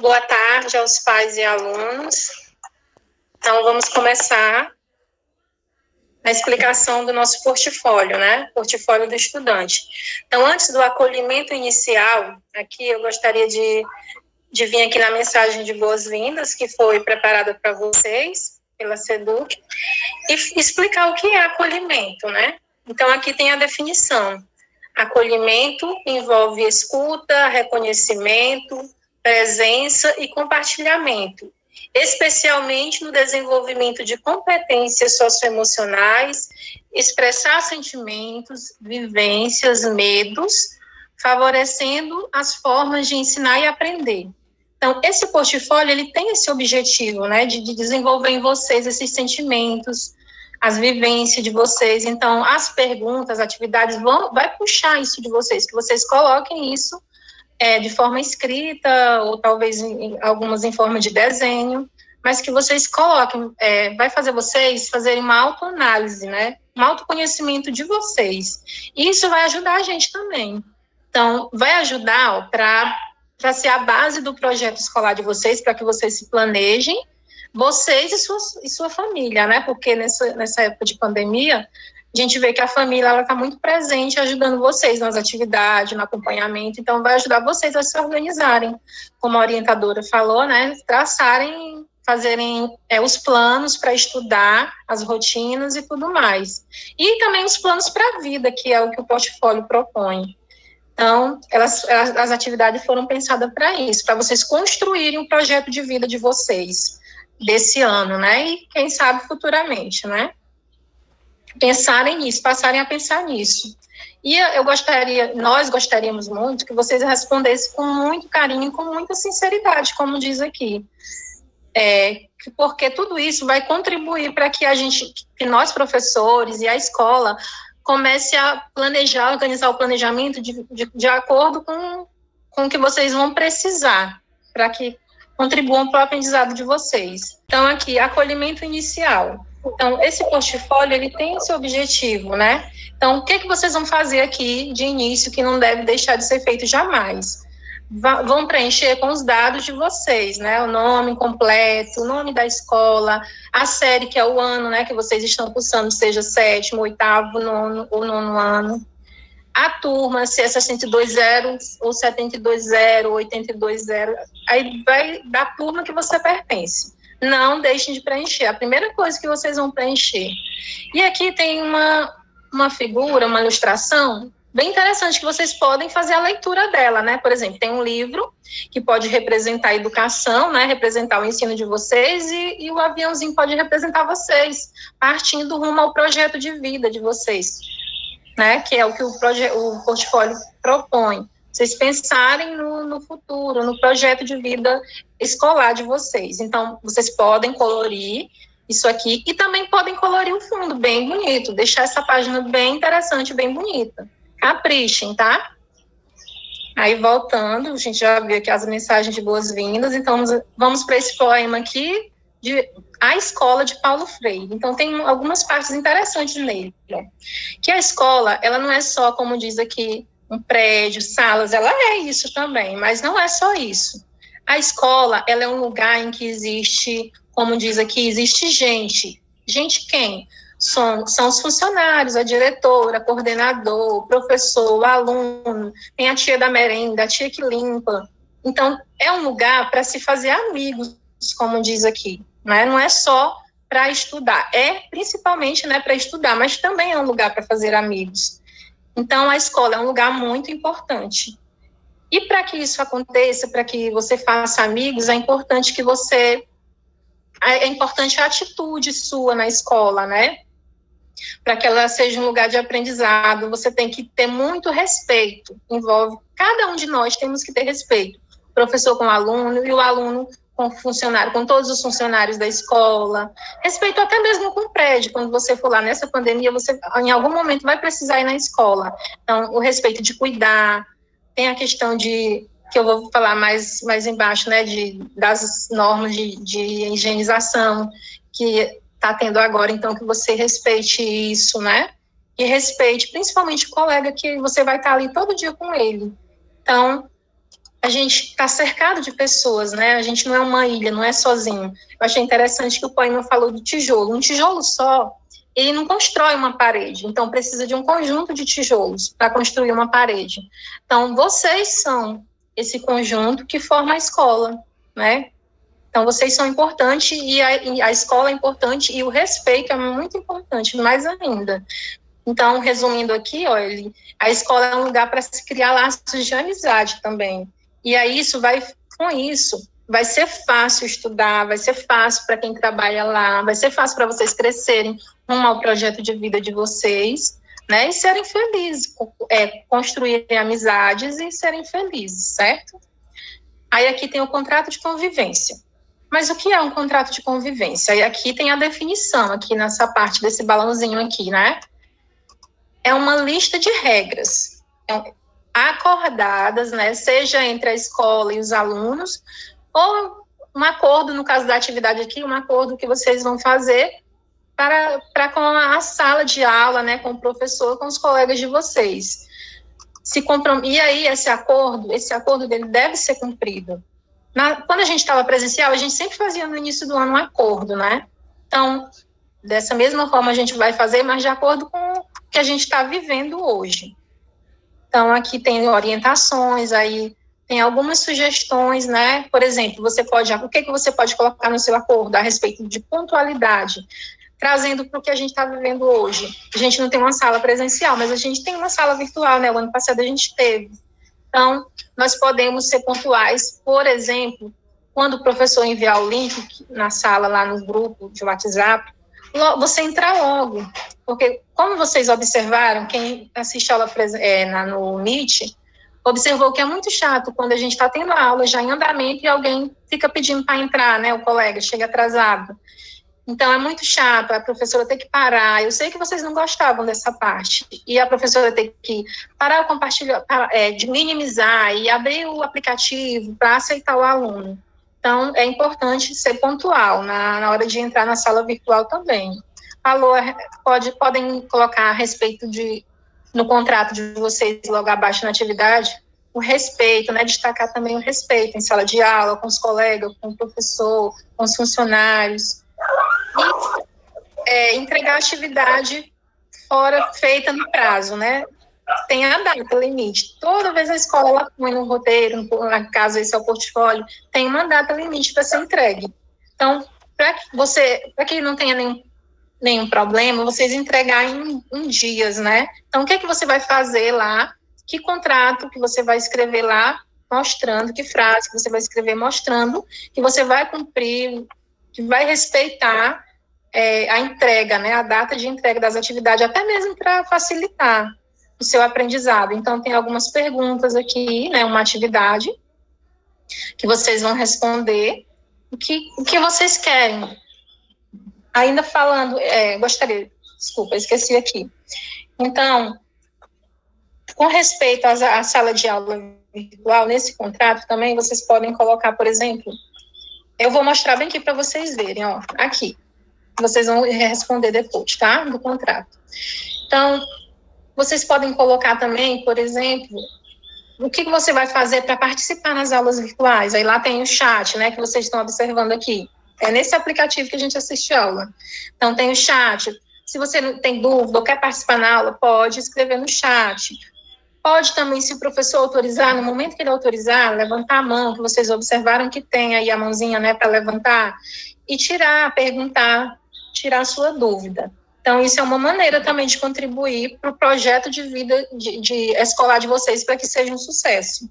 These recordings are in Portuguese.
boa tarde aos pais e alunos. Então, vamos começar a explicação do nosso portfólio, né? Portfólio do estudante. Então, antes do acolhimento inicial, aqui eu gostaria de vir aqui na mensagem de boas-vindas, que foi preparada para vocês, pela SEDUC, e explicar o que é acolhimento, né? Então, aqui tem a definição. Acolhimento envolve escuta, reconhecimento, presença e compartilhamento, especialmente no desenvolvimento de competências socioemocionais, expressar sentimentos, vivências, medos, favorecendo as formas de ensinar e aprender. Então, esse portfólio, ele tem esse objetivo, né, de desenvolver em vocês esses sentimentos, as vivências de vocês. Então, as perguntas, as atividades vai puxar isso de vocês, que vocês coloquem isso de forma escrita, ou talvez algumas em forma de desenho, mas que vocês coloquem, vai fazer vocês fazerem uma autoanálise, né, um autoconhecimento de vocês. E isso vai ajudar a gente também. Então, vai ajudar para ser a base do projeto escolar de vocês, para que vocês se planejem, vocês e sua família, né? Porque nessa época de pandemia, a gente vê que a família ela está muito presente, ajudando vocês nas atividades, no acompanhamento. Então, vai ajudar vocês a se organizarem, como a orientadora falou, né? Traçarem, fazerem os planos para estudar, as rotinas e tudo mais. E também os planos para a vida, que é o que o portfólio propõe. Então, as atividades foram pensadas para isso, para vocês construírem um projeto de vida de vocês, desse ano, né, e quem sabe futuramente, né, pensarem nisso, passarem a pensar nisso. E nós gostaríamos muito que vocês respondessem com muito carinho, com muita sinceridade, como diz aqui, porque tudo isso vai contribuir para que que nós professores e a escola comece a planejar, organizar o planejamento de acordo com o que vocês vão precisar, para que contribuam para o aprendizado de vocês. Então, aqui, acolhimento inicial. Então, esse portfólio, ele tem esse objetivo, né? Então, o que vocês vão fazer aqui de início que não deve deixar de ser feito jamais? Vão preencher com os dados de vocês, né? O nome completo, o nome da escola, a série, que é o ano, né, que vocês estão cursando, seja 7º, 8º, 9º ou 9º ano. A turma, se é 62.0 ou 72.0, 82.0, aí vai da turma que você pertence. Não deixem de preencher, a primeira coisa que vocês vão preencher. E aqui tem uma figura, uma ilustração, bem interessante, que vocês podem fazer a leitura dela, né? Por exemplo, tem um livro que pode representar a educação, né? Representar o ensino de vocês, e o aviãozinho pode representar vocês, partindo rumo ao projeto de vida de vocês, né, que é o que o portfólio propõe. Vocês pensarem no futuro, no projeto de vida escolar de vocês. Então, vocês podem colorir isso aqui e também podem colorir o fundo bem bonito, deixar essa página bem interessante, bem bonita. Caprichem, tá? Aí, voltando, a gente já viu aqui as mensagens de boas-vindas, então vamos para esse poema aqui, A Escola de Paulo Freire. Então, tem algumas partes interessantes nele, né? Que a escola, ela não é só, como diz aqui, um prédio, salas, ela é isso também, mas não é só isso. A escola, ela é um lugar em que existe, como diz aqui, existe gente. Gente quem? São os funcionários, a diretora, o coordenador, o professor, o aluno, tem a tia da merenda, a tia que limpa. Então, é um lugar para se fazer amigos, como diz aqui. Não é só para estudar, principalmente, né, para estudar, mas também é um lugar para fazer amigos. Então, a escola é um lugar muito importante. E para que isso aconteça, para que você faça amigos, é importante a atitude sua na escola, né? Para que ela seja um lugar de aprendizado, você tem que ter muito respeito, envolve, cada um de nós temos que ter respeito, o professor com o aluno e o aluno com o funcionário, com todos os funcionários da escola, respeito até mesmo com o prédio, quando você for lá nessa pandemia, você em algum momento vai precisar ir na escola, então o respeito de cuidar, tem a questão que eu vou falar mais embaixo, né, das normas de higienização, que está tendo agora, então que você respeite isso, né, e respeite principalmente o colega que você vai estar ali todo dia com ele. Então, a gente está cercado de pessoas, né? A gente não é uma ilha, não é sozinho. Eu achei interessante que o poema falou do tijolo. Um tijolo só, ele não constrói uma parede. Então, precisa de um conjunto de tijolos para construir uma parede. Então, vocês são esse conjunto que forma a escola, né? Então, vocês são importantes e a escola é importante e o respeito é muito importante, mais ainda. Então, resumindo aqui, olha, a escola é um lugar para se criar laços de amizade também. E aí com isso, vai ser fácil estudar, vai ser fácil para quem trabalha lá, vai ser fácil para vocês crescerem rumo ao projeto de vida de vocês, né? E serem felizes, construírem amizades e serem felizes, certo? Aí aqui tem o contrato de convivência. Mas o que é um contrato de convivência? E aqui tem a definição, aqui nessa parte desse balãozinho aqui, né? É uma lista de regras acordadas, né, seja entre a escola e os alunos, ou um acordo, no caso da atividade aqui, um acordo que vocês vão fazer para com a sala de aula, né, com o professor, com os colegas de vocês. E aí esse acordo dele deve ser cumprido. Quando a gente estava presencial, a gente sempre fazia no início do ano um acordo, né? Então, dessa mesma forma a gente vai fazer, mas de acordo com o que a gente está vivendo hoje. Então, aqui tem orientações, aí tem algumas sugestões, né? Por exemplo, o que você pode colocar no seu acordo a respeito de pontualidade, trazendo para o que a gente está vivendo hoje. A gente não tem uma sala presencial, mas a gente tem uma sala virtual, né? O ano passado a gente teve. Então, nós podemos ser pontuais, por exemplo, quando o professor enviar o link na sala, lá no grupo de WhatsApp, você entra logo, porque como vocês observaram, quem assiste a aula no Meet, observou que é muito chato quando a gente está tendo a aula já em andamento e alguém fica pedindo para entrar, né, o colega chega atrasado. Então, é muito chato a professora ter que parar. Eu sei que vocês não gostavam dessa parte. E a professora ter que parar o compartilhar, de minimizar e abrir o aplicativo para aceitar o aluno. Então, é importante ser pontual na hora de entrar na sala virtual também. Podem colocar a respeito no contrato de vocês, logo abaixo na atividade, o respeito, né? Destacar também o respeito em sala de aula, com os colegas, com o professor, com os funcionários. E entregar a atividade feita no prazo, né? Tem a data limite. Toda vez a escola ela põe no roteiro, no caso esse é o portfólio, tem uma data limite para ser entregue. Então, para que não tenha nenhum problema, vocês entregarem em dias, né? Então, o que você vai fazer lá? Que contrato que você vai escrever lá, mostrando, que frase que você vai escrever mostrando que você vai cumprir, que vai respeitar a entrega, né? A data de entrega das atividades, até mesmo para facilitar o seu aprendizado. Então, tem algumas perguntas aqui, né? Uma atividade que vocês vão responder o que vocês querem. Ainda falando, desculpa, esqueci aqui. Então, com respeito à sala de aula virtual, nesse contrato também, vocês podem colocar, por exemplo, eu vou mostrar bem aqui para vocês verem, ó, aqui. Vocês vão responder depois, tá? Do contrato. Então, vocês podem colocar também, por exemplo, o que você vai fazer para participar nas aulas virtuais. Aí lá tem o chat, né, que vocês estão observando aqui. É nesse aplicativo que a gente assiste a aula. Então, tem o chat. Se você não tem dúvida ou quer participar na aula, pode escrever no chat. Pode também, se o professor autorizar, no momento que ele autorizar, levantar a mão, que vocês observaram que tem aí a mãozinha, né, para levantar, e perguntar, tirar a sua dúvida. Então, isso é uma maneira também de contribuir para o projeto de vida de escolar de vocês para que seja um sucesso.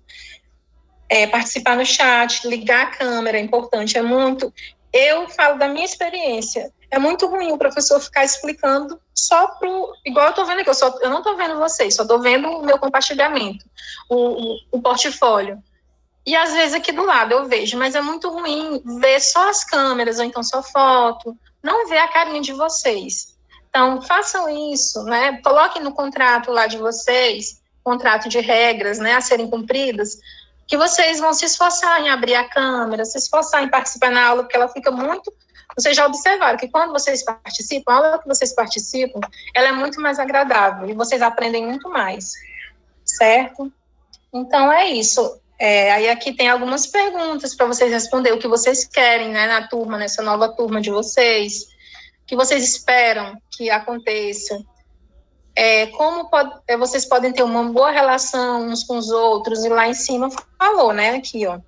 Participar no chat, ligar a câmera, é importante, é muito... Eu falo da minha experiência, é muito ruim o professor ficar explicando igual eu estou vendo aqui, eu não estou vendo vocês, só estou vendo o meu compartilhamento, o portfólio. E às vezes aqui do lado eu vejo, mas é muito ruim ver só as câmeras, ou então só foto, não ver a carinha de vocês. Então, façam isso, né? Coloquem no contrato lá de vocês, contrato de regras, né, a serem cumpridas, que vocês vão se esforçar em abrir a câmera, se esforçar em participar na aula, porque ela fica muito... Vocês já observaram que quando vocês participam, a aula que vocês participam, ela é muito mais agradável e vocês aprendem muito mais, certo? Então, é isso. Aí aqui tem algumas perguntas para vocês responderem, o que vocês querem, né, na turma, nessa nova turma de vocês, o que vocês esperam que aconteça, vocês podem ter uma boa relação uns com os outros, e lá em cima falou, né, aqui, ó, o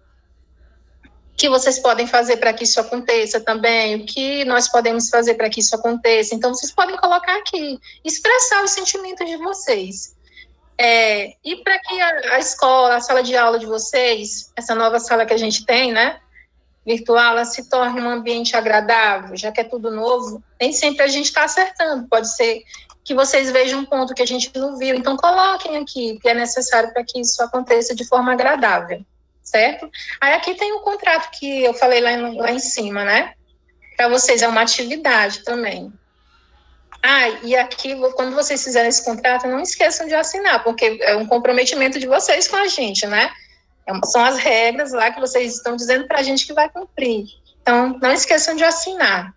que vocês podem fazer para que isso aconteça também, o que nós podemos fazer para que isso aconteça. Então, vocês podem colocar aqui, expressar os sentimentos de vocês. E para que a escola, a sala de aula de vocês, essa nova sala que a gente tem, né, virtual, ela se torne um ambiente agradável, já que é tudo novo, nem sempre a gente está acertando, pode ser que vocês vejam um ponto que a gente não viu, então coloquem aqui que é necessário para que isso aconteça de forma agradável, certo? Aí aqui tem o contrato que eu falei lá em cima, né? Para vocês é uma atividade também. E aqui, quando vocês fizerem esse contrato, não esqueçam de assinar, porque é um comprometimento de vocês com a gente, né? São as regras lá que vocês estão dizendo para a gente que vai cumprir. Então, não esqueçam de assinar.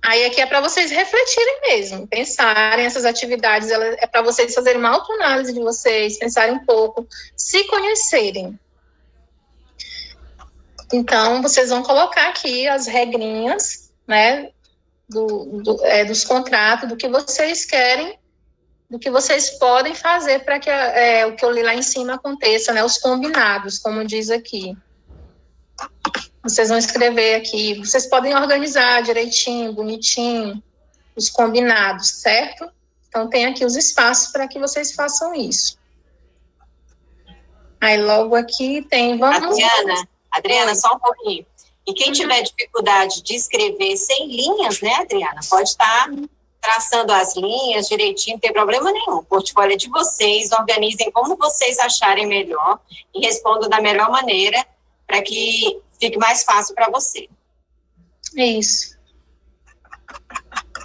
Aí aqui é para vocês refletirem mesmo, pensarem essas atividades, é para vocês fazerem uma autoanálise de vocês, pensarem um pouco, se conhecerem. Então, vocês vão colocar aqui as regrinhas, né, dos contratos, do que vocês querem, do que vocês podem fazer para que o que eu li lá em cima aconteça, né, os combinados, como diz aqui. Vocês vão escrever aqui, vocês podem organizar direitinho, bonitinho, os combinados, certo? Então, tem aqui os espaços para que vocês façam isso. Aí, logo aqui tem... Adriana, só um pouquinho. E quem tiver dificuldade de escrever sem linhas, né, Adriana, pode estar traçando as linhas direitinho, não tem problema nenhum. O portfólio é de vocês, organizem como vocês acharem melhor e respondam da melhor maneira para que fique mais fácil para você. Isso.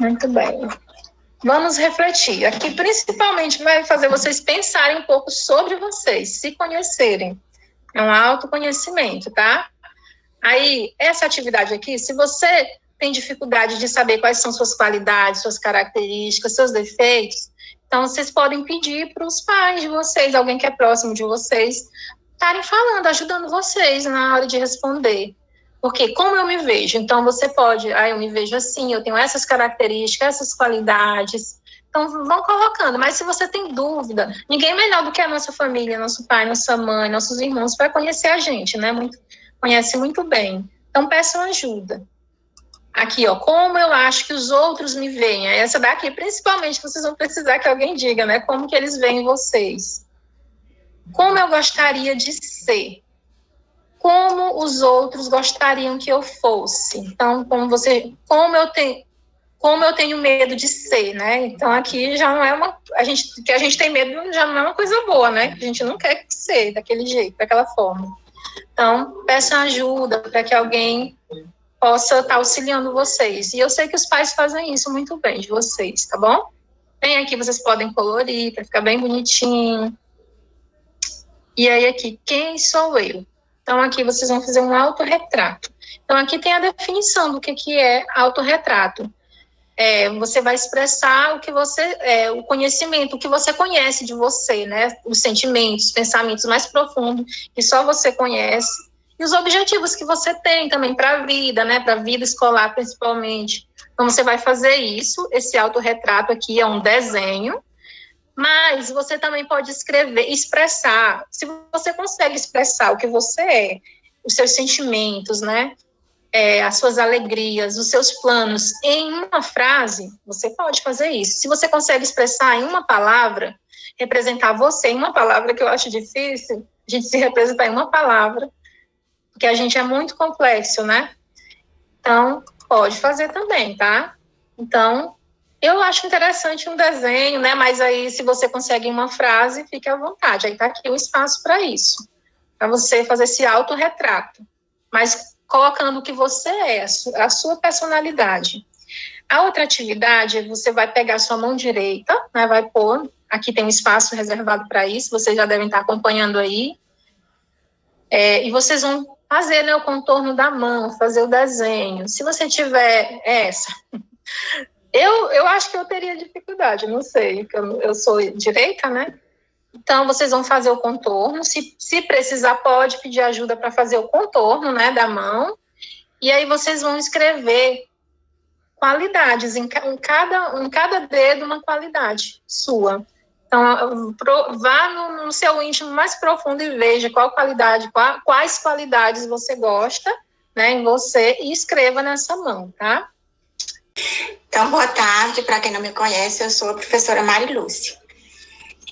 Muito bem. Vamos refletir. Aqui, principalmente, vai fazer vocês pensarem um pouco sobre vocês, se conhecerem. É um autoconhecimento, tá? Aí, essa atividade aqui, se você tem dificuldade de saber quais são suas qualidades, suas características, seus defeitos, então vocês podem pedir para os pais de vocês, alguém que é próximo de vocês, estarem falando, ajudando vocês na hora de responder. Porque como eu me vejo? Então você pode, eu me vejo assim, eu tenho essas características, essas qualidades. Então vão colocando, mas se você tem dúvida, ninguém melhor do que a nossa família, nosso pai, nossa mãe, nossos irmãos, para conhecer a gente, né? Conhece muito bem. Então peçam ajuda. Aqui, ó, como eu acho que os outros me veem. Essa daqui, principalmente, vocês vão precisar que alguém diga, né? Como que eles veem vocês. Como eu gostaria de ser. Como os outros gostariam que eu fosse. Então, como eu tenho medo de ser, né? Então, aqui já não é que a gente tem medo já não é uma coisa boa, né? A gente não quer ser daquele jeito, daquela forma. Então, peçam ajuda para que alguém possa estar auxiliando vocês. E eu sei que os pais fazem isso muito bem de vocês, tá bom? Tem aqui, vocês podem colorir para ficar bem bonitinho. E aí aqui, quem sou eu? Então aqui vocês vão fazer um autorretrato. Então aqui tem a definição do que é autorretrato. Você vai expressar o conhecimento, o que você conhece de você, né? Os sentimentos, os pensamentos mais profundos que só você conhece. E os objetivos que você tem também para a vida, né? Para a vida escolar, principalmente. Então, você vai fazer isso. Esse autorretrato aqui é um desenho, mas você também pode expressar. Se você consegue expressar o que você é, os seus sentimentos, né? As suas alegrias, os seus planos em uma frase, você pode fazer isso. Se você consegue expressar em uma palavra, representar você em uma palavra, que eu acho difícil, a gente se representar em uma palavra, porque a gente é muito complexo, né? Então, pode fazer também, tá? Então, eu acho interessante um desenho, né? Mas aí, se você consegue uma frase, fique à vontade. Aí tá aqui o espaço para isso, para você fazer esse autorretrato. Mas colocando o que você é, a sua personalidade. A outra atividade, você vai pegar a sua mão direita, né? Vai pôr, aqui tem um espaço reservado para isso, vocês já devem estar acompanhando aí. E vocês vão fazer, né, o contorno da mão, fazer o desenho. Se você tiver essa... Eu acho que eu teria dificuldade, não sei, porque eu sou direita, né? Então, vocês vão fazer o contorno. Se precisar, pode pedir ajuda para fazer o contorno, né, da mão. E aí vocês vão escrever qualidades, em cada dedo uma qualidade sua. Então, vá no seu íntimo mais profundo e veja quais qualidades você gosta, né, em você, e escreva nessa mão, tá? Então, boa tarde. Para quem não me conhece, eu sou a professora Marilúcia.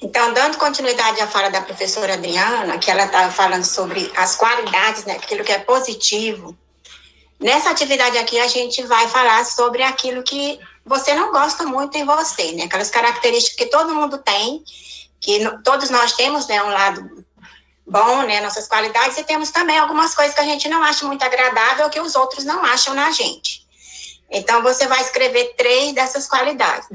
Então, dando continuidade à fala da professora Adriana, que ela estava falando sobre as qualidades, né, aquilo que é positivo. Nessa atividade aqui, a gente vai falar sobre aquilo que você não gosta muito em você, né? Aquelas características que todo mundo tem, que todos nós temos, né, um lado bom, né, nossas qualidades, e temos também algumas coisas que a gente não acha muito agradável, que os outros não acham na gente. Então, você vai escrever 3 dessas qualidades,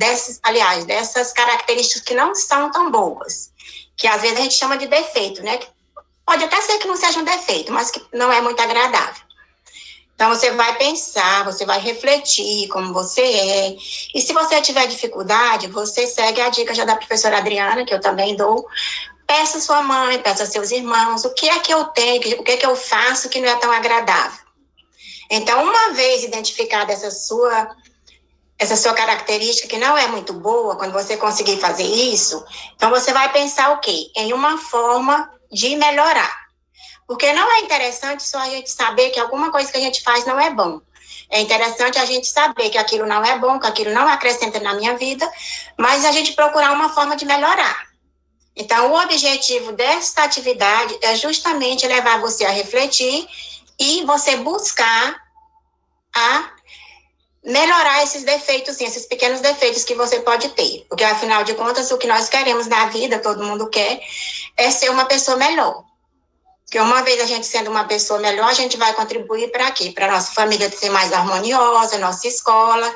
dessas características que não são tão boas, que às vezes a gente chama de defeito, né? Pode até ser que não seja um defeito, mas que não é muito agradável. Então, você vai pensar, você vai refletir como você é. E se você tiver dificuldade, você segue a dica já da professora Adriana, que eu também dou. Peça sua mãe, peça seus irmãos, o que é que eu tenho, o que é que eu faço que não é tão agradável. Então, uma vez identificada essa sua característica que não é muito boa, quando você conseguir fazer isso, então você vai pensar o quê? Em uma forma de melhorar. Porque não é interessante só a gente saber que alguma coisa que a gente faz não é bom. É interessante a gente saber que aquilo não é bom, que aquilo não acrescenta na minha vida, mas a gente procurar uma forma de melhorar. Então, o objetivo desta atividade é justamente levar você a refletir e você buscar a melhorar esses defeitos, esses pequenos defeitos que você pode ter. Porque, afinal de contas, o que nós queremos na vida, todo mundo quer, é ser uma pessoa melhor. Porque uma vez a gente sendo uma pessoa melhor, a gente vai contribuir para quê? Para a nossa família ser mais harmoniosa, nossa escola,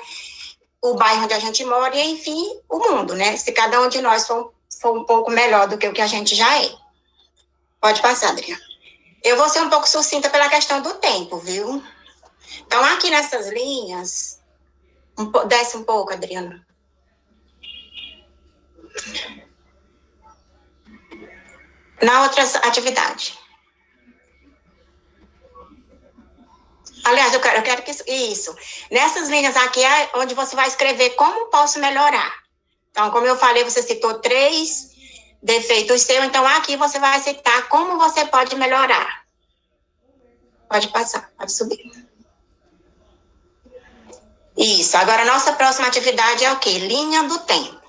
o bairro onde a gente mora e, enfim, o mundo, né? Se cada um de nós for um pouco melhor do que o que a gente já é. Pode passar, Adriana. Eu vou ser um pouco sucinta pela questão do tempo, viu? Então, aqui nessas linhas... Desce um pouco, Adriana. Na outra atividade. Aliás, eu quero que isso. Nessas linhas aqui é onde você vai escrever como posso melhorar. Então, como eu falei, você citou 3 defeitos seus, então aqui você vai citar como você pode melhorar. Pode passar, pode subir. Isso. Agora, a nossa próxima atividade é o quê? Linha do tempo.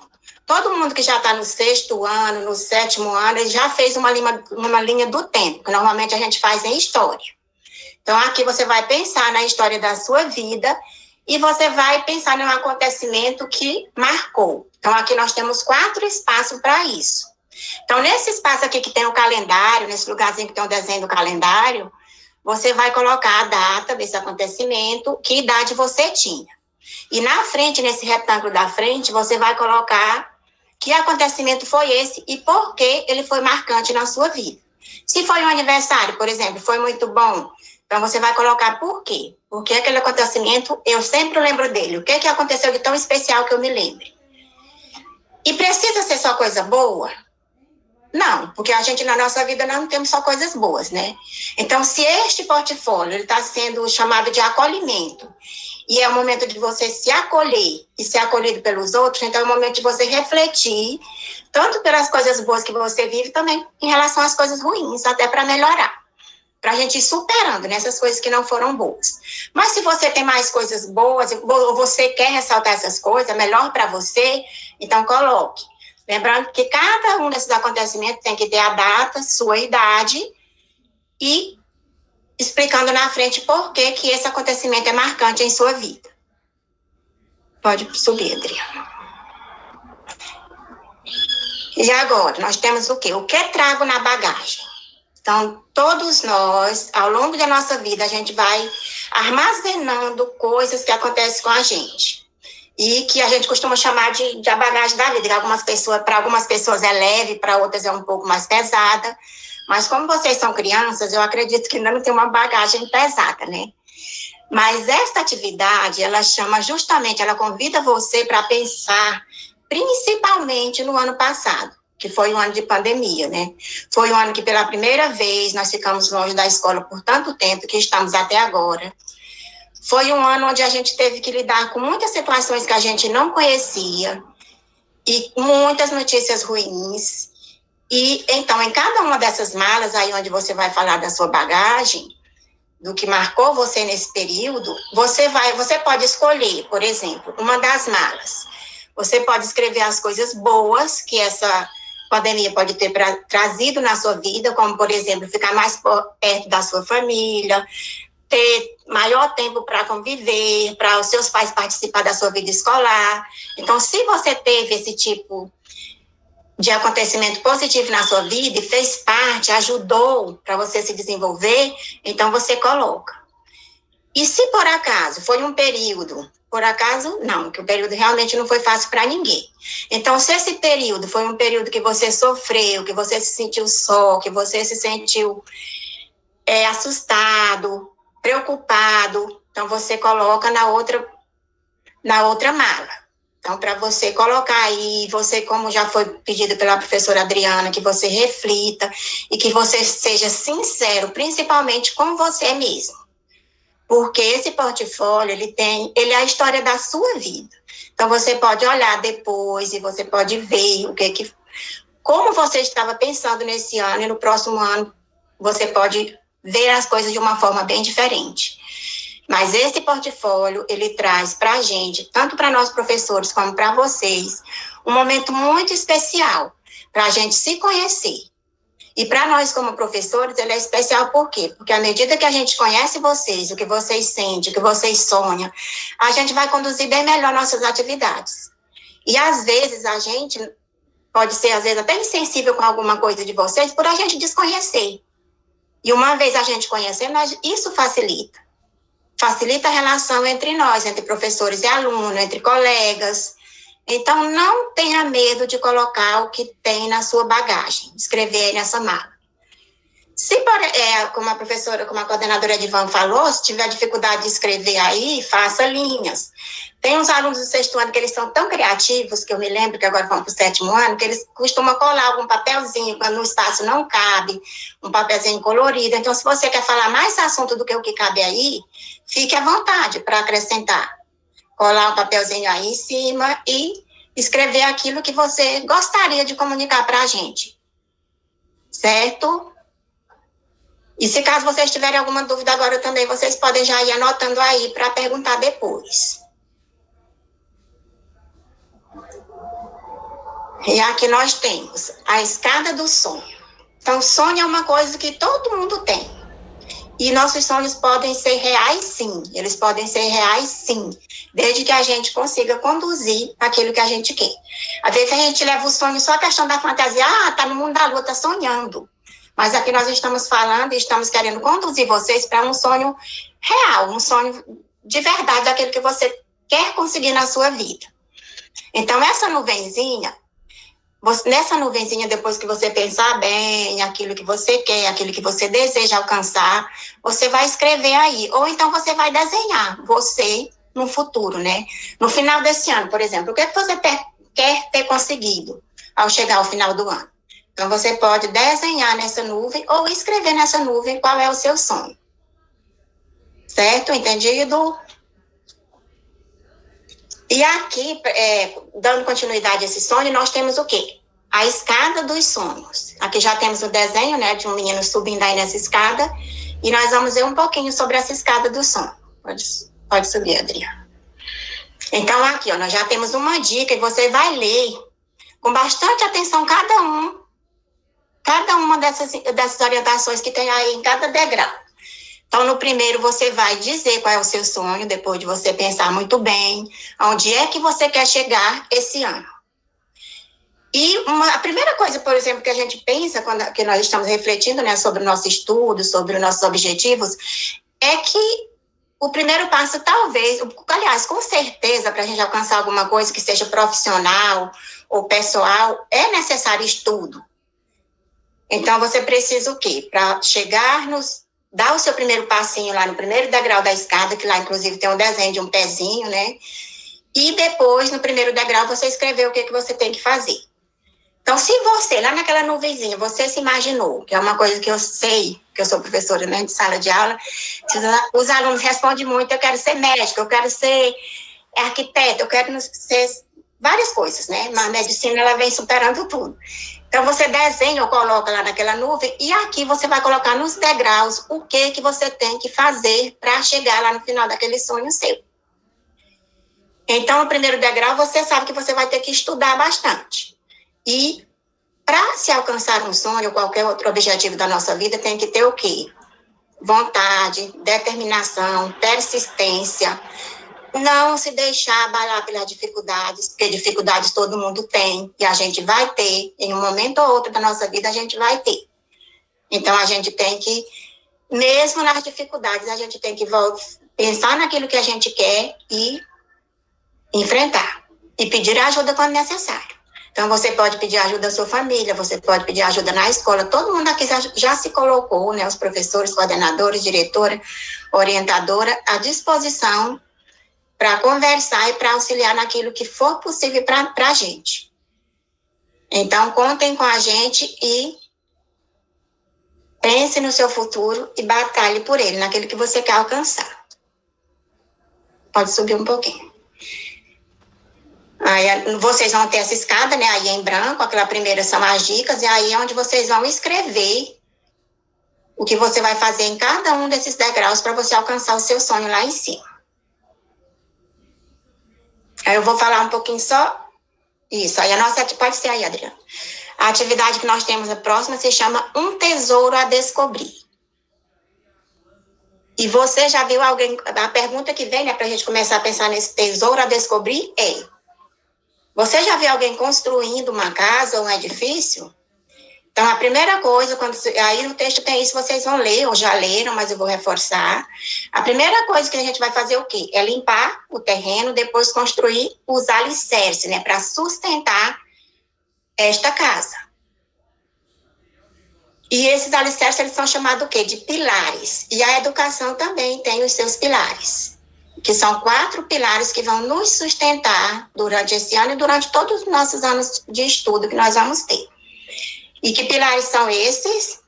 Todo mundo que já está no 6º ano, no 7º ano, ele já fez uma linha do tempo, que normalmente a gente faz em história. Então, aqui você vai pensar na história da sua vida e você vai pensar num acontecimento que marcou. Então, aqui nós temos 4 espaços para isso. Então, nesse espaço aqui que tem o calendário, nesse lugarzinho que tem o desenho do calendário, você vai colocar a data desse acontecimento, que idade você tinha. E na frente, nesse retângulo da frente, você vai colocar que acontecimento foi esse e por que ele foi marcante na sua vida. Se foi um aniversário, por exemplo, foi muito bom, então você vai colocar por quê. Porque aquele acontecimento, eu sempre lembro dele. O que aconteceu de tão especial que eu me lembre? E precisa ser só coisa boa? Não, porque a gente na nossa vida nós não temos só coisas boas, né? Então, se este portfólio está sendo chamado de acolhimento, e é o momento de você se acolher e ser acolhido pelos outros, então é o momento de você refletir, tanto pelas coisas boas que você vive, também em relação às coisas ruins, até para melhorar. Para a gente ir superando nessas coisas que não foram boas. Mas se você tem mais coisas boas, ou você quer ressaltar essas coisas, é melhor para você, então coloque. Lembrando que cada um desses acontecimentos tem que ter a data, sua idade e explicando na frente por que esse acontecimento é marcante em sua vida. Pode subir, Adriana. E agora, nós temos o quê? O que trago na bagagem? Então, todos nós, ao longo da nossa vida, a gente vai armazenando coisas que acontecem com a gente. E que a gente costuma chamar de a bagagem da vida. Para algumas pessoas é leve, para outras é um pouco mais pesada. Mas como vocês são crianças, eu acredito que não tem uma bagagem pesada, né? Mas esta atividade, ela convida você para pensar, principalmente no ano passado, que foi um ano de pandemia, né? Foi um ano que, pela primeira vez, nós ficamos longe da escola por tanto tempo, que estamos até agora. Foi um ano onde a gente teve que lidar com muitas situações que a gente não conhecia e muitas notícias ruins. E, então, em cada uma dessas malas, aí onde você vai falar da sua bagagem, do que marcou você nesse período, você pode escolher, por exemplo, uma das malas. Você pode escrever as coisas boas que essa pandemia pode ter trazido na sua vida, como, por exemplo, ficar mais perto da sua família, ter maior tempo para conviver, para os seus pais participar da sua vida escolar. Então, se você teve esse tipo de acontecimento positivo na sua vida e fez parte, ajudou para você se desenvolver, então você coloca. E se por acaso foi um período, por acaso não, que o período realmente não foi fácil para ninguém. Então, se esse período foi um período que você sofreu, que você se sentiu só, que você se sentiu assustado, preocupado, então você coloca na outra mala. Então, para você colocar aí, você, como já foi pedido pela professora Adriana, que você reflita e que você seja sincero, principalmente com você mesmo. Porque esse portfólio, ele é a história da sua vida. Então, você pode olhar depois e você pode ver como você estava pensando nesse ano e no próximo ano você pode ver as coisas de uma forma bem diferente. Mas esse portfólio, ele traz para a gente, tanto para nós professores como para vocês, um momento muito especial para a gente se conhecer. E para nós como professores, ele é especial por quê? Porque à medida que a gente conhece vocês, o que vocês sentem, o que vocês sonham, a gente vai conduzir bem melhor nossas atividades. E às vezes a gente pode ser, às vezes, até insensível com alguma coisa de vocês por a gente desconhecer. E uma vez a gente conhecendo, isso facilita. Facilita a relação entre nós, entre professores e alunos, entre colegas. Então, não tenha medo de colocar o que tem na sua bagagem, escrever aí nessa mala. Se, como a professora, como a coordenadora Edivan falou, se tiver dificuldade de escrever aí, faça linhas. Tem uns alunos do 6º ano que eles são tão criativos, que eu me lembro que agora vão para o 7º ano, que eles costumam colar algum papelzinho, quando no espaço não cabe, um papelzinho colorido. Então, se você quer falar mais assunto do que o que cabe aí, fique à vontade para acrescentar. Colar um papelzinho aí em cima e escrever aquilo que você gostaria de comunicar para a gente. Certo? E se caso vocês tiverem alguma dúvida agora também, vocês podem já ir anotando aí para perguntar depois. E aqui nós temos a escada do sonho. Então, sonho é uma coisa que todo mundo tem. E nossos sonhos podem ser reais, sim. Eles podem ser reais, sim. Desde que a gente consiga conduzir aquilo que a gente quer. Às vezes a gente leva o sonho só a questão da fantasia. Tá no mundo da lua, tá sonhando. Mas aqui nós estamos falando e estamos querendo conduzir vocês para um sonho real, um sonho de verdade, aquele que você quer conseguir na sua vida. Então, essa nuvenzinha, nessa nuvenzinha, depois que você pensar bem, aquilo que você quer, aquilo que você deseja alcançar, você vai escrever aí. Ou então você vai desenhar você no futuro, né? No final desse ano, por exemplo, o que você quer ter conseguido ao chegar ao final do ano? Então, você pode desenhar nessa nuvem ou escrever nessa nuvem qual é o seu sonho. Certo? Entendido? E aqui, dando continuidade a esse sonho, nós temos o quê? A escada dos sonhos. Aqui já temos o desenho, né, de um menino subindo aí nessa escada. E nós vamos ver um pouquinho sobre essa escada do sonho. Pode subir, Adriana. Então, aqui, ó, nós já temos uma dica e você vai ler com bastante atenção cada uma dessas orientações que tem aí em cada degrau. Então, no primeiro, você vai dizer qual é o seu sonho, depois de você pensar muito bem, onde é que você quer chegar esse ano. E a primeira coisa, por exemplo, que a gente pensa, que nós estamos refletindo, né, sobre o nosso estudo, sobre os nossos objetivos, é que o primeiro passo, talvez, aliás, com certeza, para a gente alcançar alguma coisa que seja profissional ou pessoal, é necessário estudo. Então, você precisa o quê? Para chegar dar o seu primeiro passinho lá no primeiro degrau da escada, que lá, inclusive, tem um desenho de um pezinho, né? E depois, no primeiro degrau, você escrever o que você tem que fazer. Então, se você, lá naquela nuvenzinha, você se imaginou, que é uma coisa que eu sei, que eu sou professora, né, de sala de aula, os alunos respondem muito, eu quero ser médico, eu quero ser arquiteto, eu quero ser várias coisas, né? Mas a medicina, ela vem superando tudo. Então, você desenha ou coloca lá naquela nuvem, e aqui você vai colocar nos degraus o que você tem que fazer para chegar lá no final daquele sonho seu. Então, o primeiro degrau, você sabe que você vai ter que estudar bastante. E para se alcançar um sonho ou qualquer outro objetivo da nossa vida, tem que ter o quê? Vontade, determinação, persistência, não se deixar abalar pelas dificuldades, porque dificuldades todo mundo tem, e a gente vai ter, em um momento ou outro da nossa vida, a gente vai ter. Então, a gente tem que, mesmo nas dificuldades, a gente tem que pensar naquilo que a gente quer e enfrentar. E pedir ajuda quando necessário. Então, você pode pedir ajuda à sua família, você pode pedir ajuda na escola. Todo mundo aqui já se colocou, né? Os professores, coordenadores, diretora, orientadora, à disposição para conversar e para auxiliar naquilo que for possível para a gente. Então, contem com a gente e pense no seu futuro e batalhe por ele, naquilo que você quer alcançar. Pode subir um pouquinho. Aí, vocês vão ter essa escada, né? Aí em branco, aquela primeira são as dicas, e aí é onde vocês vão escrever o que você vai fazer em cada um desses degraus para você alcançar o seu sonho lá em cima. Aí eu vou falar um pouquinho só isso. Aí a nossa, pode ser aí, Adriana. A atividade que nós temos a próxima se chama Um Tesouro a Descobrir. E você já viu alguém, a pergunta que vem, né, para a gente começar a pensar nesse tesouro a descobrir é: você já viu alguém construindo uma casa ou um edifício? Então, a primeira coisa, aí no texto tem isso, vocês vão ler, ou já leram, mas eu vou reforçar. A primeira coisa que a gente vai fazer o quê? É limpar o terreno, depois construir os alicerces, né, para sustentar esta casa. E esses alicerces, eles são chamados o quê? De pilares. E a educação também tem os seus pilares, que são 4 pilares que vão nos sustentar durante esse ano e durante todos os nossos anos de estudo que nós vamos ter. E que pilares são esses?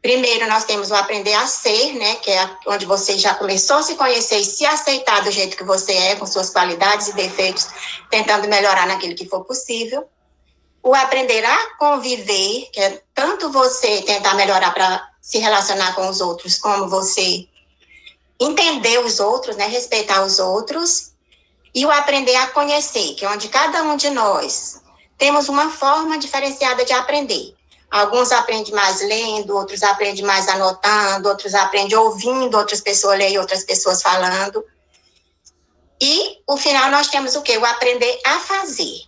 Primeiro, nós temos o aprender a ser, né, que é onde você já começou a se conhecer e se aceitar do jeito que você é, com suas qualidades e defeitos, tentando melhorar naquilo que for possível. O aprender a conviver, que é tanto você tentar melhorar para se relacionar com os outros, como você entender os outros, né, respeitar os outros. E o aprender a conhecer, que é onde cada um de nós temos uma forma diferenciada de aprender. Alguns aprendem mais lendo, outros aprendem mais anotando, outros aprendem ouvindo outras pessoas ler e outras pessoas falando. E, no final, nós temos o quê? O aprender a fazer.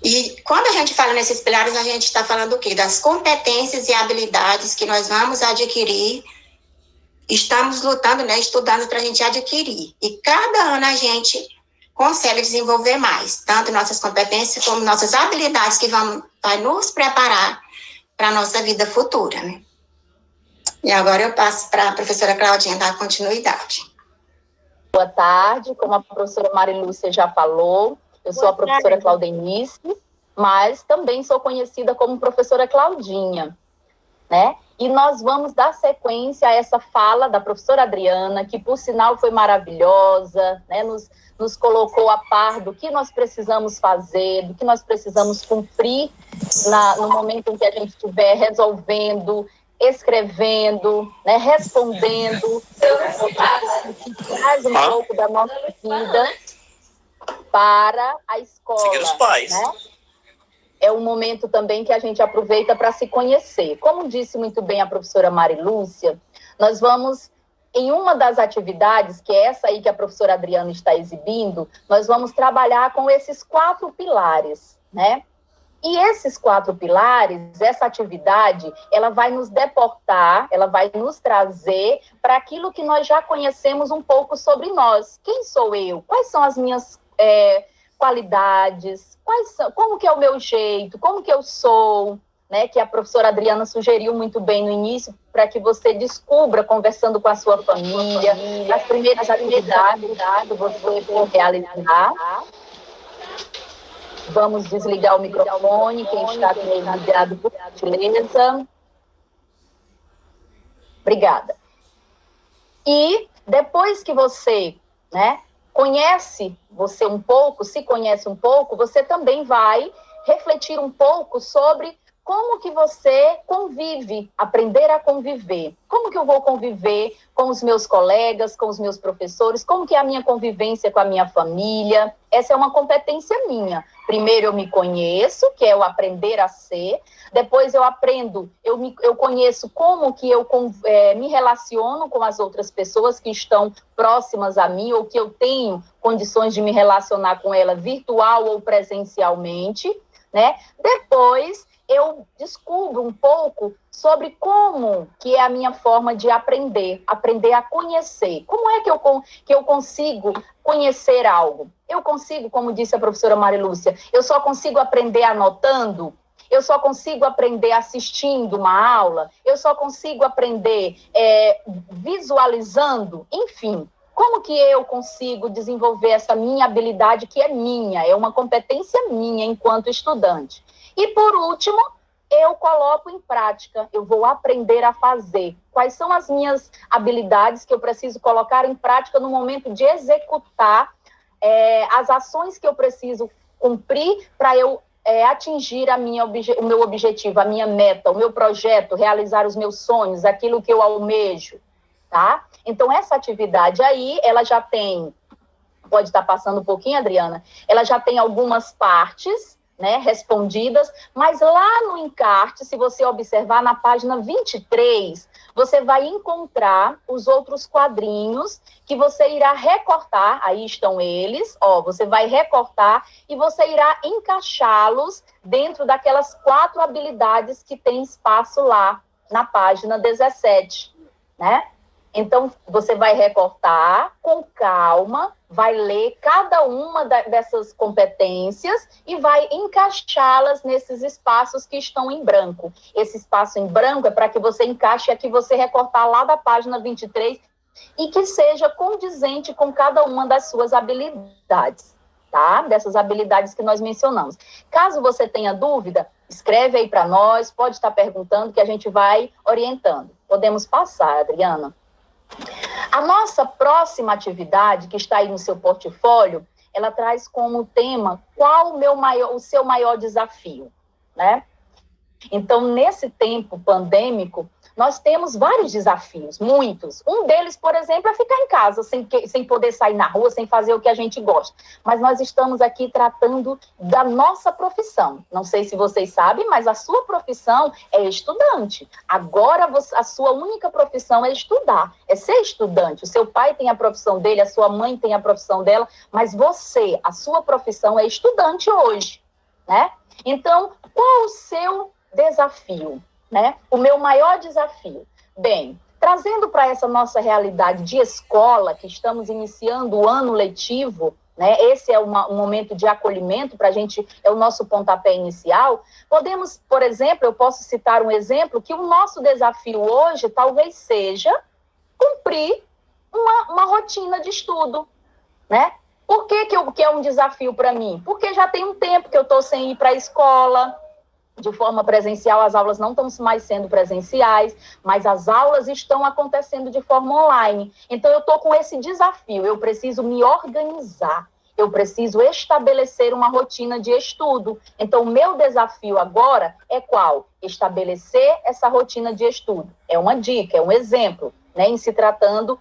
E quando a gente fala nesses pilares, a gente está falando o quê? Das competências e habilidades que nós vamos adquirir, estamos lutando, né, estudando para a gente adquirir. E cada ano a gente consegue desenvolver mais, tanto nossas competências como nossas habilidades que vai nos preparar para a nossa vida futura, né? E agora eu passo para a professora Claudinha dar continuidade. Boa tarde, como a professora Marilúcia já falou, eu sou a professora Claudenice, mas também sou conhecida como professora Claudinha, né? E nós vamos dar sequência a essa fala da professora Adriana, que por sinal foi maravilhosa, né? Nos colocou a par do que nós precisamos fazer, do que nós precisamos cumprir no momento em que a gente estiver resolvendo, escrevendo, né, respondendo, traz um pouco da nossa vida para a escola. Seguir os pais. Né? É um momento também que a gente aproveita para se conhecer. Como disse muito bem a professora Marilúcia, nós vamos, em uma das atividades, que é essa aí que a professora Adriana está exibindo, nós vamos trabalhar com esses 4 pilares, né? E esses 4 pilares, essa atividade, ela vai nos deportar, ela vai nos trazer para aquilo que nós já conhecemos um pouco sobre nós. Quem sou eu? Quais são as minhas qualidades? Como que é o meu jeito? Como que eu sou? Né, que a professora Adriana sugeriu muito bem no início, para que você descubra, conversando com a sua família, as primeiras atividades que você for realizar. Vamos desligar o microfone, quem está com ele ligado, por gentileza. Obrigada. E depois que você, né, conhece você um pouco, se conhece um pouco, você também vai refletir um pouco sobre como que você convive, aprender a conviver. Como que eu vou conviver com os meus colegas, com os meus professores? Como que é a minha convivência com a minha família? Essa é uma competência minha. Primeiro eu me conheço, que é o aprender a ser. Depois eu aprendo, eu conheço como que eu me relaciono com as outras pessoas que estão próximas a mim, ou que eu tenho condições de me relacionar com ela virtual ou presencialmente, né? Depois eu descubro um pouco sobre como que é a minha forma de aprender a conhecer. Como é que eu consigo conhecer algo? Eu consigo, como disse a professora Marilúcia, eu só consigo aprender anotando? Eu só consigo aprender assistindo uma aula? Eu só consigo aprender visualizando? Enfim, como que eu consigo desenvolver essa minha habilidade que é minha, é uma competência minha enquanto estudante? E, por último, eu coloco em prática, eu vou aprender a fazer. Quais são as minhas habilidades que eu preciso colocar em prática no momento de executar as ações que eu preciso cumprir para eu atingir o meu objetivo, a minha meta, o meu projeto, realizar os meus sonhos, aquilo que eu almejo, tá? Então, essa atividade aí, ela já tem, pode estar passando um pouquinho, Adriana, ela já tem algumas partes, né, respondidas, mas lá no encarte, se você observar na página 23, você vai encontrar os outros quadrinhos que você irá recortar, aí estão eles, você vai recortar e você irá encaixá-los dentro daquelas 4 habilidades que tem espaço lá na página 17, né? Então, você vai recortar com calma, vai ler cada uma dessas competências e vai encaixá-las nesses espaços que estão em branco. Esse espaço em branco é para que você encaixe aqui, você recortar lá da página 23 e que seja condizente com cada uma das suas habilidades, tá? Dessas habilidades que nós mencionamos. Caso você tenha dúvida, escreve aí para nós, pode estar perguntando que a gente vai orientando. Podemos passar, Adriana. A nossa próxima atividade, que está aí no seu portfólio, ela traz como tema qual o seu maior desafio, né? Então, nesse tempo pandêmico, nós temos vários desafios, muitos. Um deles, por exemplo, é ficar em casa, sem poder sair na rua, sem fazer o que a gente gosta. Mas nós estamos aqui tratando da nossa profissão. Não sei se vocês sabem, mas a sua profissão é estudante. Agora, a sua única profissão é estudar, é ser estudante. O seu pai tem a profissão dele, a sua mãe tem a profissão dela, mas você, a sua profissão é estudante hoje, né? Então, qual o seu desafio, né? O meu maior desafio. Bem, trazendo para essa nossa realidade de escola, que estamos iniciando o ano letivo, né? Esse é um momento de acolhimento para a gente, é o nosso pontapé inicial. Podemos, por exemplo, eu posso citar um exemplo que o nosso desafio hoje talvez seja cumprir uma rotina de estudo, né? Por que é um desafio para mim? Porque já tem um tempo que eu estou sem ir para a escola de forma presencial, as aulas não estão mais sendo presenciais, mas as aulas estão acontecendo de forma online. Então, eu estou com esse desafio, eu preciso me organizar, eu preciso estabelecer uma rotina de estudo. Então, o meu desafio agora é qual? Estabelecer essa rotina de estudo. É uma dica, é um exemplo, né, em se tratando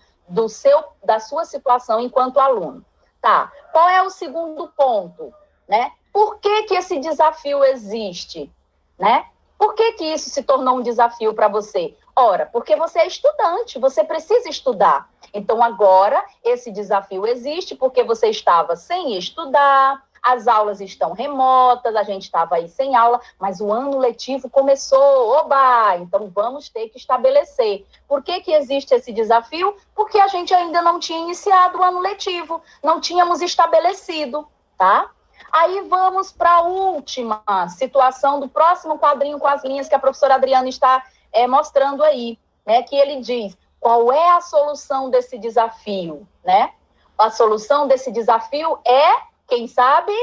da sua situação enquanto aluno. Tá, qual é o segundo ponto, né? Por que esse desafio existe? Né? Por que isso se tornou um desafio para você? Ora, porque você é estudante, você precisa estudar. Então, agora, esse desafio existe porque você estava sem estudar, as aulas estão remotas, a gente estava aí sem aula, mas o ano letivo começou, oba! Então, vamos ter que estabelecer. Por que existe esse desafio? Porque a gente ainda não tinha iniciado o ano letivo, não tínhamos estabelecido, tá? Aí vamos para a última situação do próximo quadrinho com as linhas que a professora Adriana está mostrando aí, né? Que ele diz, qual é a solução desse desafio, né? A solução desse desafio é, quem sabe?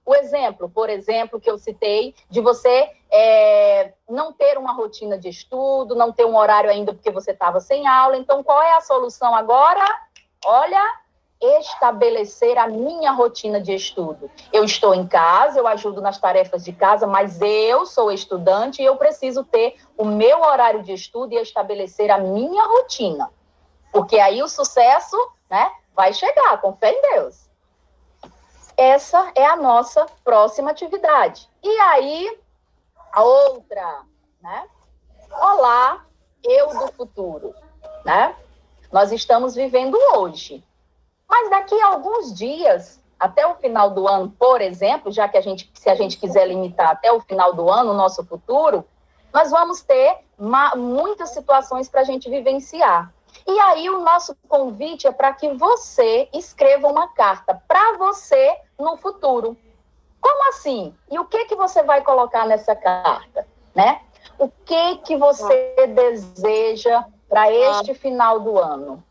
O exemplo, por exemplo, que eu citei, de você não ter uma rotina de estudo, não ter um horário ainda porque você estava sem aula. Então, qual é a solução agora? Olha, estabelecer a minha rotina de estudo. Eu estou em casa, eu ajudo nas tarefas de casa, mas eu sou estudante e eu preciso ter o meu horário de estudo e estabelecer a minha rotina. Porque aí o sucesso, né, vai chegar, com fé em Deus. Essa é a nossa próxima atividade. E aí, a outra, né? Olá, eu do futuro, né? Nós estamos vivendo hoje. Mas daqui a alguns dias, até o final do ano, por exemplo, já que se a gente quiser limitar até o final do ano o nosso futuro, nós vamos ter muitas situações para a gente vivenciar. E aí o nosso convite é para que você escreva uma carta para você no futuro. Como assim? E o que você vai colocar nessa carta, né? O que você deseja para este final do ano?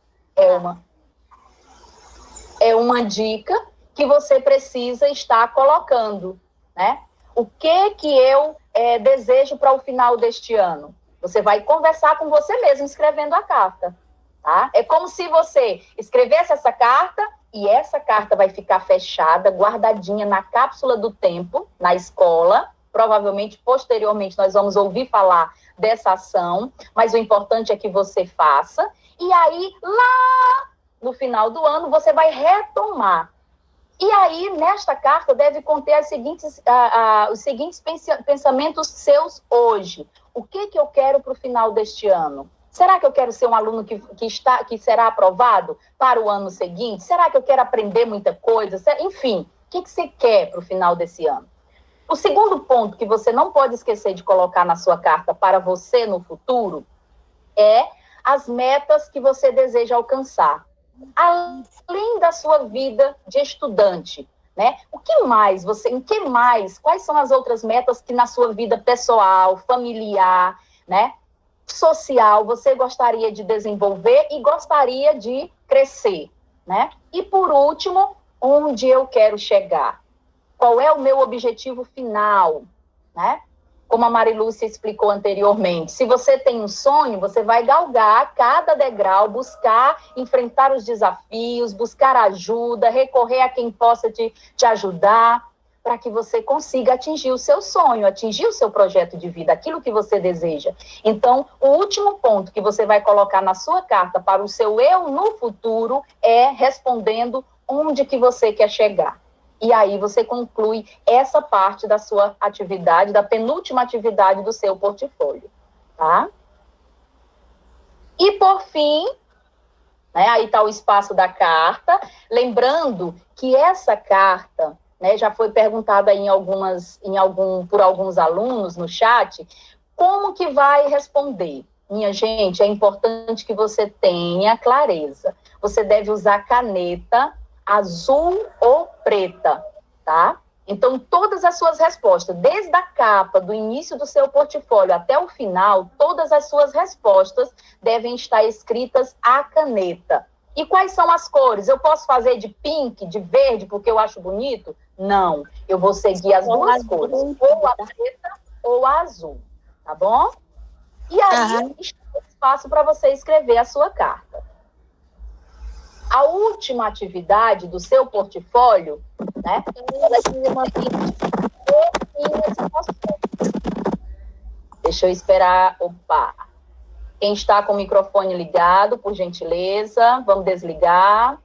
É uma dica que você precisa estar colocando, né? O que eu desejo para o final deste ano? Você vai conversar com você mesmo escrevendo a carta, tá? É como se você escrevesse essa carta e essa carta vai ficar fechada, guardadinha na cápsula do tempo, na escola. Provavelmente, posteriormente, nós vamos ouvir falar dessa ação, mas o importante é que você faça. E aí, lá no final do ano, você vai retomar. E aí, nesta carta, deve conter os seguintes pensamentos seus hoje. O que eu quero para o final deste ano? Será que eu quero ser um aluno que será aprovado para o ano seguinte? Será que eu quero aprender muita coisa? Enfim, o que você quer para o final desse ano? O segundo ponto que você não pode esquecer de colocar na sua carta para você no futuro é as metas que você deseja alcançar. Além da sua vida de estudante, né? Quais são as outras metas que na sua vida pessoal, familiar, né, social, você gostaria de desenvolver e gostaria de crescer, né? E por último, onde eu quero chegar? Qual é o meu objetivo final, né? Como a Marilúcia explicou anteriormente, se você tem um sonho, você vai galgar cada degrau, buscar enfrentar os desafios, buscar ajuda, recorrer a quem possa te ajudar, para que você consiga atingir o seu sonho, atingir o seu projeto de vida, aquilo que você deseja. Então, o último ponto que você vai colocar na sua carta para o seu eu no futuro é respondendo onde que você quer chegar. E aí você conclui essa parte da sua atividade, da penúltima atividade do seu portfólio, tá? E por fim, né, aí está o espaço da carta, lembrando que essa carta, né, já foi perguntada por alguns alunos no chat, como que vai responder? Minha gente, é importante que você tenha clareza. Você deve usar caneta azul ou preta, tá? Então, todas as suas respostas, desde a capa, do início do seu portfólio até o final, todas as suas respostas devem estar escritas à caneta. E quais são as cores? Eu posso fazer de pink, de verde, porque eu acho bonito? Não, eu vou seguir as duas cores, ou a preta ou a azul, tá bom? E aí, está o espaço para você escrever a sua carta. A última atividade do seu portfólio, né? Deixa eu esperar. Opa! Quem está com o microfone ligado, por gentileza, vamos desligar.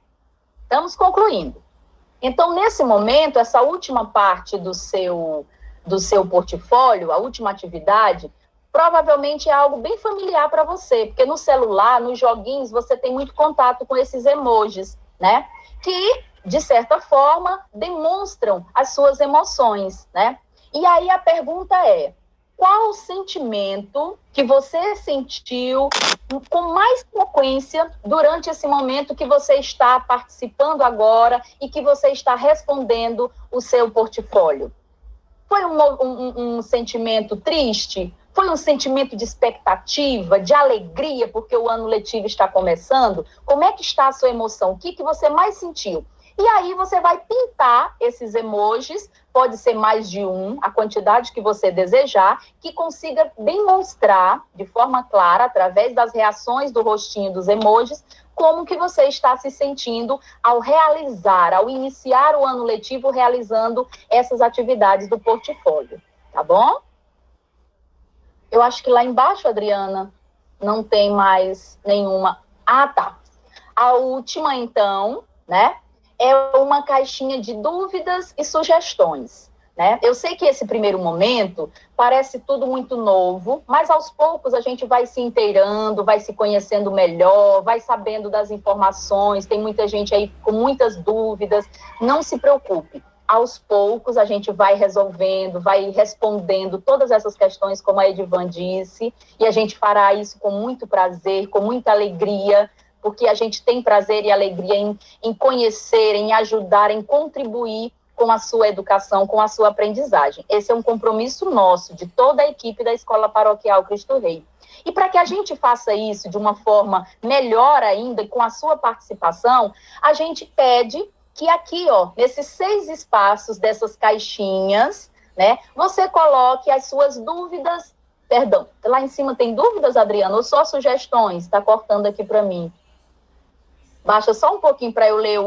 Estamos concluindo. Então, nesse momento, essa última parte do seu portfólio, a última atividade, provavelmente é algo bem familiar para você, porque no celular, nos joguinhos, você tem muito contato com esses emojis, né? Que, de certa forma, demonstram as suas emoções, né? E aí a pergunta é, qual o sentimento que você sentiu com mais frequência durante esse momento que você está participando agora e que você está respondendo o seu portfólio? Foi um sentimento triste? Foi um sentimento de expectativa, de alegria, porque o ano letivo está começando? Como é que está a sua emoção? O que você mais sentiu? E aí você vai pintar esses emojis, pode ser mais de um, a quantidade que você desejar, que consiga demonstrar de forma clara, através das reações do rostinho dos emojis, como que você está se sentindo ao realizar, ao iniciar o ano letivo realizando essas atividades do portfólio, tá bom? Eu acho que lá embaixo, Adriana, não tem mais nenhuma. Ah, tá. A última, então, né, é uma caixinha de dúvidas e sugestões, né? Eu sei que esse primeiro momento parece tudo muito novo, mas aos poucos a gente vai se inteirando, vai se conhecendo melhor, vai sabendo das informações, tem muita gente aí com muitas dúvidas, não se preocupe. Aos poucos a gente vai resolvendo, vai respondendo todas essas questões, como a Edivan disse, e a gente fará isso com muito prazer, com muita alegria, porque a gente tem prazer e alegria em conhecer, em ajudar, em contribuir com a sua educação, com a sua aprendizagem. Esse é um compromisso nosso, de toda a equipe da Escola Paroquial Cristo Rei. E para que a gente faça isso de uma forma melhor ainda, com a sua participação, a gente pede que aqui, ó, nesses 6 espaços dessas caixinhas, né, você coloque as suas dúvidas. Perdão, lá em cima tem dúvidas, Adriana, ou só sugestões? Está cortando aqui para mim. Baixa só um pouquinho para eu ler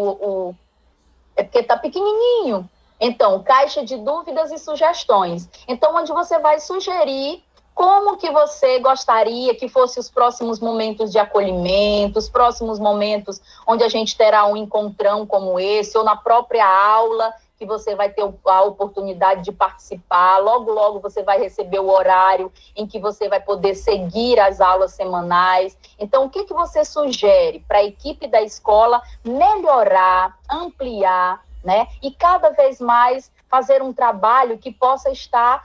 É porque está pequenininho. Então, caixa de dúvidas e sugestões. Então, onde você vai sugerir como que você gostaria que fossem os próximos momentos de acolhimento, os próximos momentos onde a gente terá um encontrão como esse, ou na própria aula, que você vai ter a oportunidade de participar, logo você vai receber o horário em que você vai poder seguir as aulas semanais. Então, o que você sugere para a equipe da escola melhorar, ampliar, né? E cada vez mais fazer um trabalho que possa estar,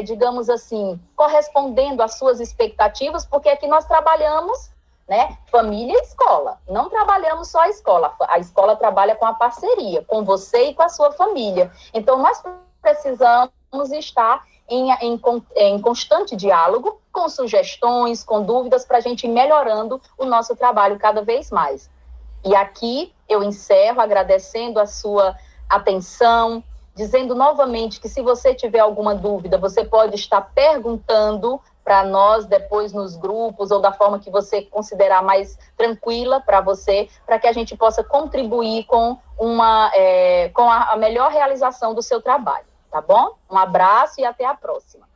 digamos assim, correspondendo às suas expectativas, porque aqui nós trabalhamos, né, família e escola. Não trabalhamos só a escola trabalha com a parceria, com você e com a sua família. Então, nós precisamos estar em constante diálogo, com sugestões, com dúvidas, para a gente ir melhorando o nosso trabalho cada vez mais. E aqui eu encerro agradecendo a sua atenção, dizendo novamente que se você tiver alguma dúvida, você pode estar perguntando para nós depois nos grupos ou da forma que você considerar mais tranquila para você, para que a gente possa contribuir com a melhor realização do seu trabalho, tá bom? Um abraço e até a próxima.